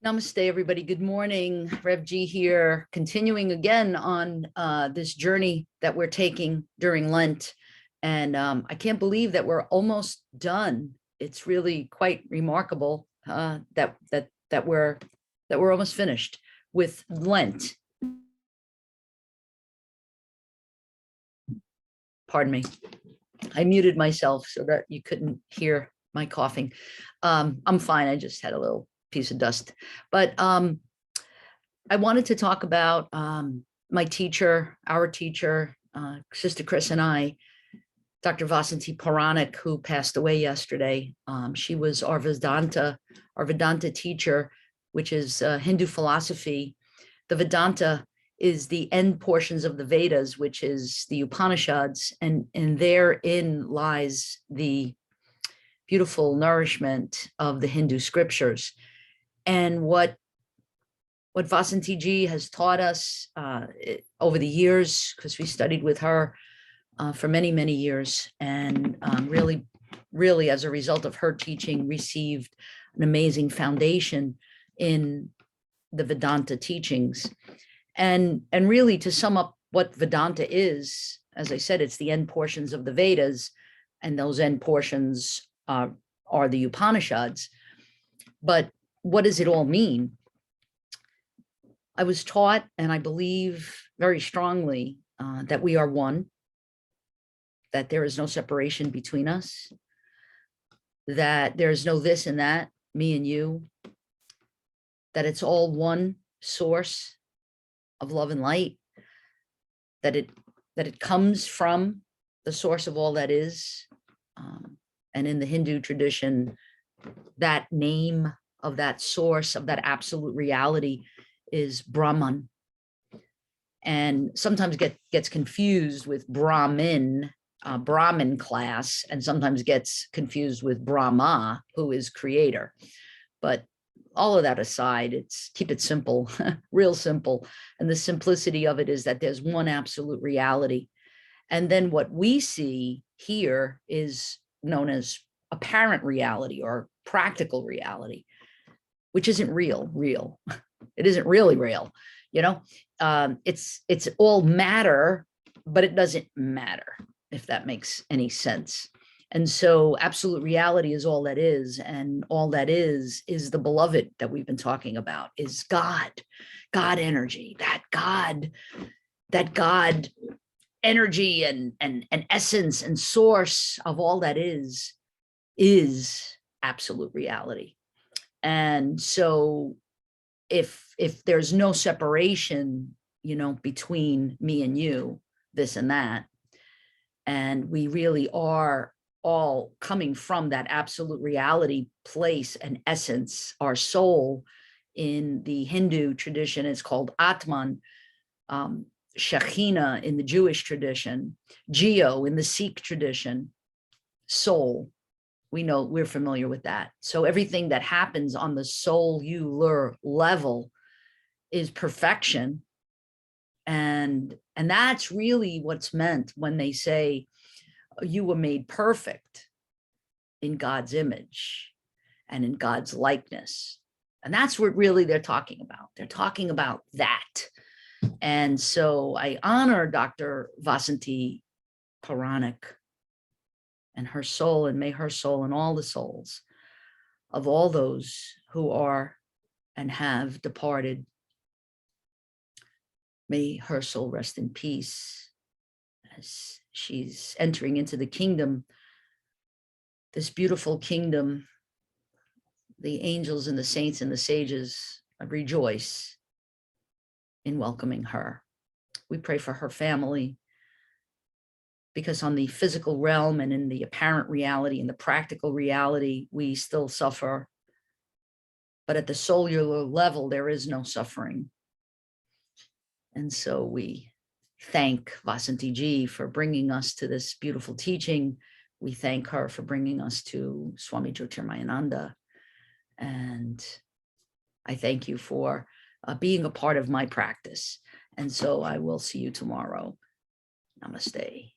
Namaste, everybody. Good morning. Rev G here, continuing again on this journey that we're taking during Lent. And I can't believe that we're almost done. It's really quite remarkable that we're almost finished with Lent. Pardon me. I muted myself so that you couldn't hear my coughing. I'm fine. I just had a little piece of dust. But I wanted to talk about my teacher, our teacher, Sister Chris and I, Dr. Vasanti Puranik, who passed away yesterday. She was our Vedanta teacher, which is Hindu philosophy. The Vedanta is the end portions of the Vedas, which is the Upanishads, and therein lies the beautiful nourishment of the Hindu scriptures. And what Vasanti ji has taught us over the years, because we studied with her for many, many years, and really as a result of her teaching, received an amazing foundation in the Vedanta teachings. And really, to sum up what Vedanta is, as I said, it's the end portions of the Vedas, and those end portions are the Upanishads. But what does it all mean? I was taught, and I believe very strongly, that we are one, that there is no separation between us, that there's no this and that, me and you, that it's all one source of love and light, that it comes from the source of all that is. And in the Hindu tradition, that name of that source, of that absolute reality, is Brahman. And sometimes gets confused with Brahmin, Brahmin class, and sometimes gets confused with Brahma, who is creator. But all of that aside, keep it simple, real simple. And the simplicity of it is that there's one absolute reality. And then what we see here is known as apparent reality or practical reality, which isn't real. It isn't really real, it's all matter, but it doesn't matter, if that makes any sense. And so absolute reality is all that is, and all that is the beloved that we've been talking about, is God energy, that God energy and essence and source of all that is absolute reality. And so if there's no separation, between me and you, this and that, and we really are all coming from that absolute reality place and essence, our soul, in the Hindu tradition is called Atman, Shekhinah in the Jewish tradition, Geo in the Sikh tradition, soul. We're familiar with that. So everything that happens on the cellular level is perfection. And that's really what's meant when they say you were made perfect in God's image and in God's likeness. And that's what really they're talking about. They're talking about that. And so I honor Dr. Vasanti Puranik and her soul, and may her soul and all the souls of all those who are and have departed, may her soul rest in peace as she's entering into the kingdom, this beautiful kingdom. The angels and the saints and the sages rejoice in welcoming her. We pray for her family, because on the physical realm and in the apparent reality and the practical reality, we still suffer. But at the cellular level, there is no suffering. And so we thank Vasanti ji for bringing us to this beautiful teaching. We thank her for bringing us to Swami Jyotirmayananda. And I thank you for being a part of my practice. And so I will see you tomorrow. Namaste.